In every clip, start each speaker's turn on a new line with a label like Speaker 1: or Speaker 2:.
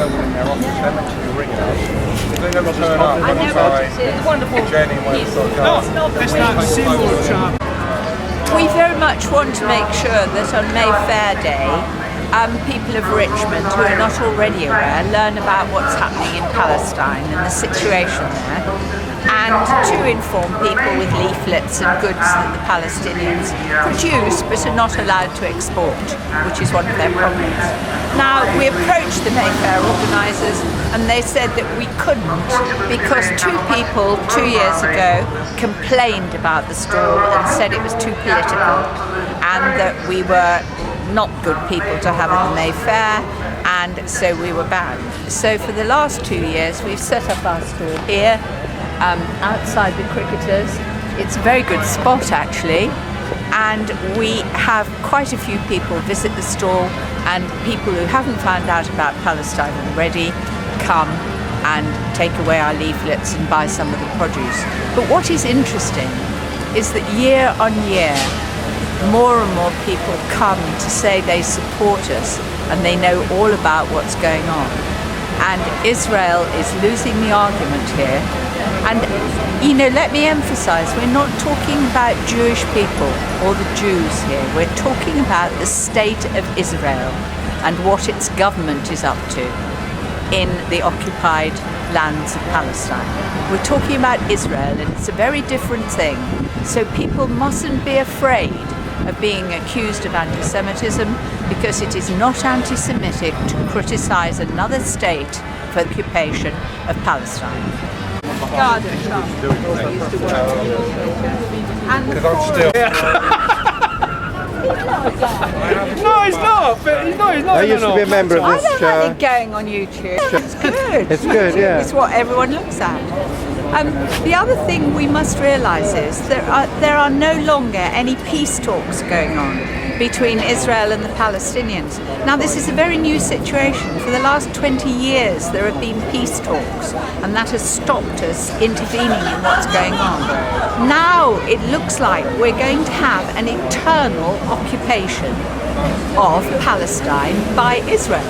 Speaker 1: someone in their office, they're meant to be ringing us. If they never turn up, it's wonderful. Jenny,
Speaker 2: we very much want to make sure that on May Fair Day, people of Richmond who are not already aware learn about what's happening in Palestine and the situation there, and to inform people with leaflets and goods that the Palestinians produce but are not allowed to export, which is one of their problems. Now, we approached the May Fair organisers and they said that we couldn't because two people 2 years ago complained about the stall and said it was too political and that we were not good people to have at the May Fair, and so we were banned. So for the last 2 years we've set up our stall here outside the cricketers. It's a very good spot actually, and we have quite a few people visit the stall, and people who haven't found out about Palestine already come and take away our leaflets and buy some of the produce. But what is interesting is that year on year more and more people come to say they support us and they know all about what's going on. And Israel is losing the argument here. And, let me emphasize, we're not talking about Jewish people or the Jews here. We're talking about the state of Israel and what its government is up to in the occupied lands of Palestine. We're talking about Israel, and it's a very different thing. So people mustn't be afraid of being accused of anti-Semitism, because it is not anti-Semitic to criticize another state for the occupation of Palestine.
Speaker 1: Because I'm still...
Speaker 3: No, he's not. But he's not.
Speaker 4: I used to be a member of this.
Speaker 2: I don't like it going on YouTube. It's good.
Speaker 4: It's good, yeah.
Speaker 2: It's what everyone looks at. The other thing we must realise is there are no longer any peace talks going on between Israel and the Palestinians. Now, this is a very new situation. For the last 20 years there have been peace talks, and that has stopped us intervening in what's going on. Now it looks like we're going to have an eternal occupation of Palestine by Israel.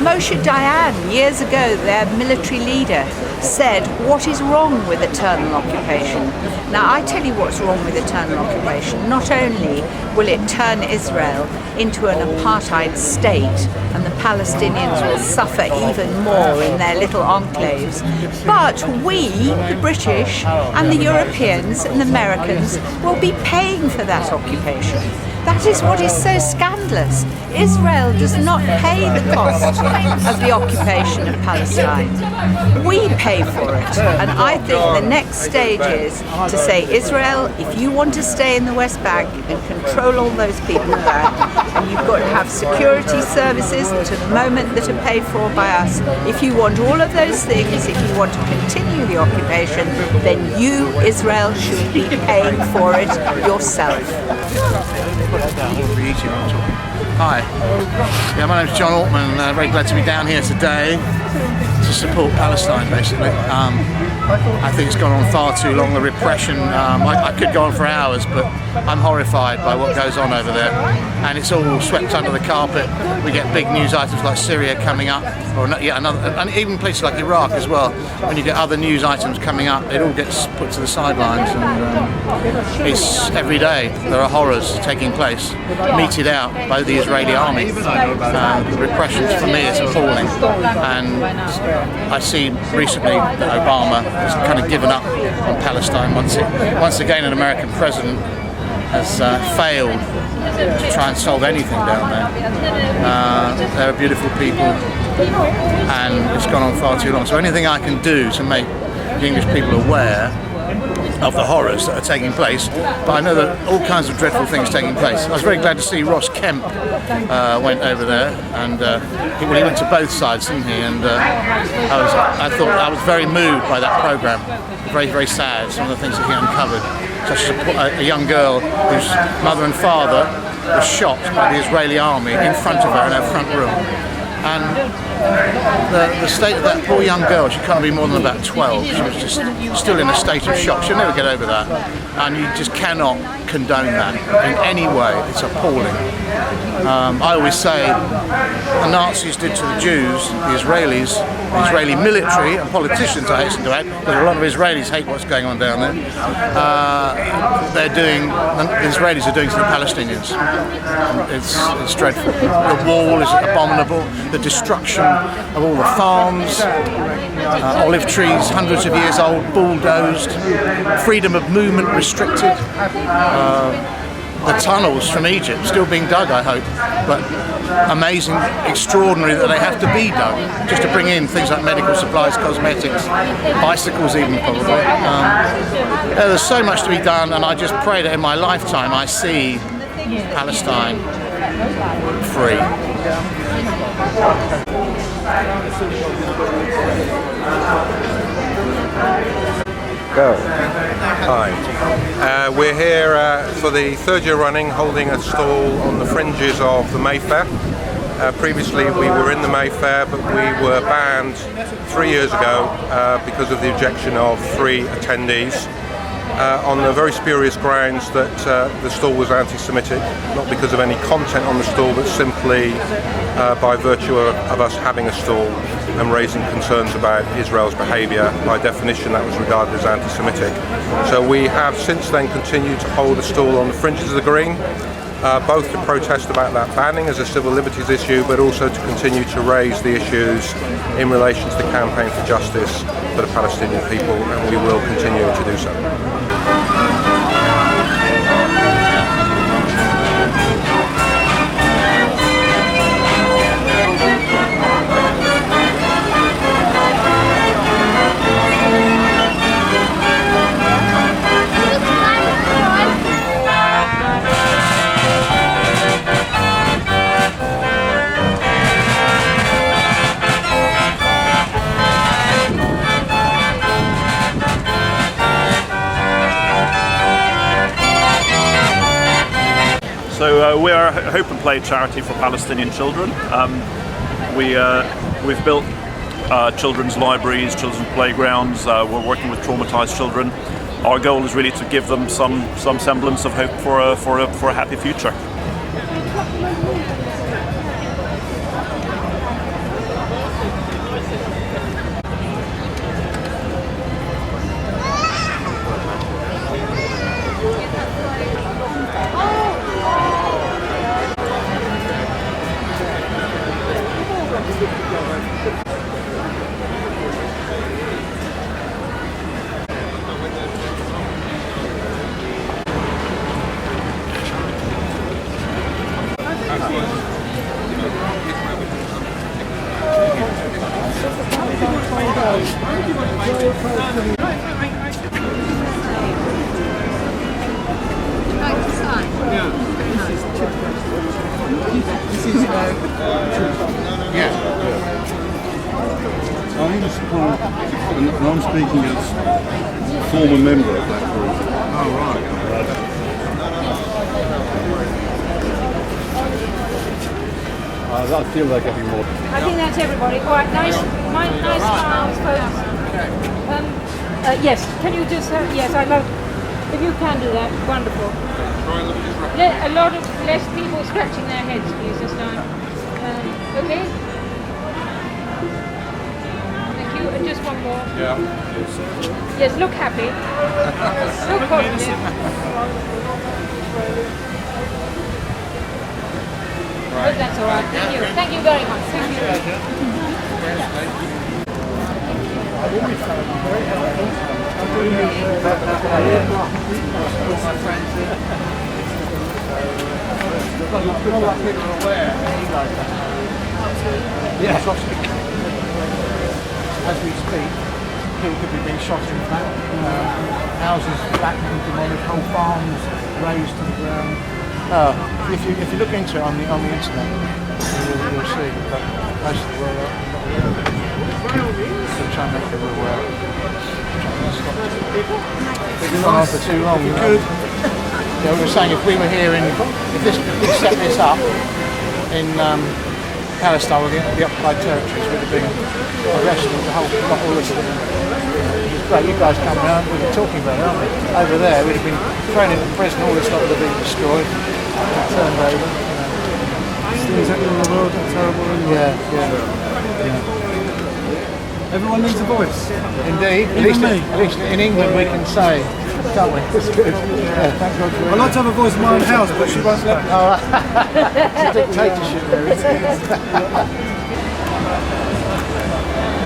Speaker 2: Moshe Dayan, years ago, their military leader, said, what is wrong with eternal occupation? Now, I tell you what's wrong with eternal occupation. Not only will it turn Israel into an apartheid state, and the Palestinians will suffer even more in their little enclaves, but we, the British and the Europeans and the Americans, will be paying for that occupation. That is what is so scandalous. Israel does not pay the cost of the occupation of Palestine. We pay for it. And I think the next stage is to say, Israel, if you want to stay in the West Bank and control all those people there, and you've got to have security services that at the moment that are paid for by us, if you want all of those things, if you want to continue the occupation, then you, Israel, should be paying for it yourself.
Speaker 5: Hi, my name's John Altman. Very glad to be down here today to support Palestine, basically. I think it's gone on far too long, the repression. I could go on for hours, but I'm horrified by what goes on over there, and it's all swept under the carpet. We get big news items like Syria coming up, or yet another, and even places like Iraq as well. When you get other news items coming up, it all gets put to the sidelines, and it's every day there are horrors taking place, meted out by the Israeli army. The repression for me is appalling, and I see recently that Obama has kind of given up on Palestine once again. An American president has failed to try and solve anything down there. There are beautiful people, and it's gone on far too long. So anything I can do to make the English people aware of the horrors that are taking place, but I know that all kinds of dreadful things taking place. I was very glad to see Ross Kemp went over there, and he went to both sides, didn't he? And I was very moved by that programme. Very, very sad, some of the things that he uncovered, such as a young girl whose mother and father were shot by the Israeli army in front of her in her front room. And the state of that poor young girl, she can't be more than about 12. She was just still in a state of shock. She'll never get over that. And you just cannot condone that in any way. It's appalling. I always say the Nazis did to the Jews, the Israelis, the Israeli military and politicians, I hasten to add, because a lot of Israelis hate what's going on down there. The Israelis are doing to the Palestinians. It's dreadful. The wall is abominable. The destruction of all the farms, olive trees, hundreds of years old, bulldozed. Freedom of movement restricted. The tunnels from Egypt still being dug, I hope, but amazing, extraordinary that they have to be dug just to bring in things like medical supplies, cosmetics, bicycles even probably. There's so much to be done, and I just pray that in my lifetime I see Palestine free.
Speaker 1: Go. Hi. We're here for the third year running, holding a stall on the fringes of the May Fair. Previously we were in the May Fair, but we were banned 3 years ago because of the objection of 3 attendees on the very spurious grounds that the stall was anti-Semitic, not because of any content on the stall, but simply by virtue of us having a stall and raising concerns about Israel's behaviour. By definition, that was regarded as anti-Semitic. So we have since then continued to hold a stall on the fringes of the Green, both to protest about that banning as a civil liberties issue, but also to continue to raise the issues in relation to the campaign for justice for the Palestinian people, and we will continue to do so.
Speaker 3: So we are a hope and play charity for Palestinian children. We've built children's libraries, children's playgrounds. We're working with traumatized children. Our goal is really to give them some semblance of hope for a happy future.
Speaker 4: I'm speaking as a former member of that group.
Speaker 5: Oh, right.
Speaker 4: I feel they're getting more.
Speaker 6: I think that's everybody. All right, nice smiles, folks. Yes, can you just, yes, I love, if you can do that, wonderful. A lot of less people scratching their heads, please, this time. Okay? Thank you, and just one more.
Speaker 1: Yeah.
Speaker 6: Yes, look happy. Look positive. But that's all right. Thank you. Thank you very much. Thank you.
Speaker 5: As we speak, people could be being shot in the back, houses back being demolished, whole farms razed to the ground. If you look into it on the internet, you'll see that most of the world are trying to make it all work. It's gone on for too long. Good. We were saying if we were here if we set this up in Palestine or the occupied territories would have been arrested, the whole lot, all of it. Great, you guys come round, we've been talking about it, aren't we? Over there, we'd have been thrown into prison, all this lot would have been destroyed, turned over.
Speaker 4: Things happening in the world are terrible. Everyone needs a voice.
Speaker 5: Indeed, at least in England we can say, can't we? It's good. Yeah, thank God for it.
Speaker 4: I'd like to have a voice in my own house, but she won't let me.
Speaker 5: Oh, it's a dictatorship there, isn't it?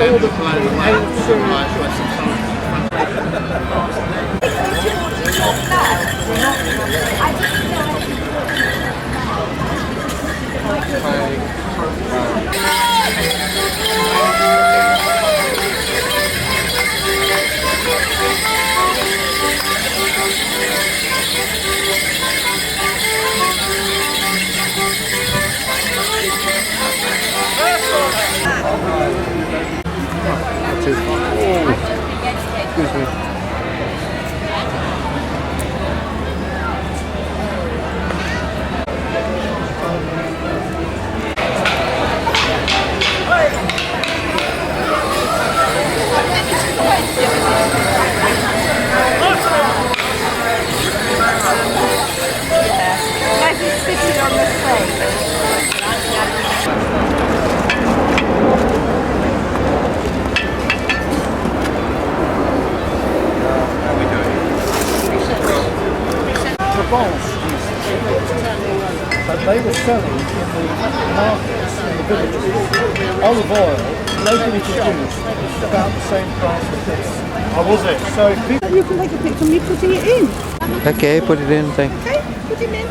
Speaker 5: All the excuse me. But they were selling in the markets, in the villages, olive oil, locally produced, about the same price as this. How was it? So people...
Speaker 7: You can take a picture of me putting it in.
Speaker 8: Okay, put it in. Thank
Speaker 7: Okay, put him in.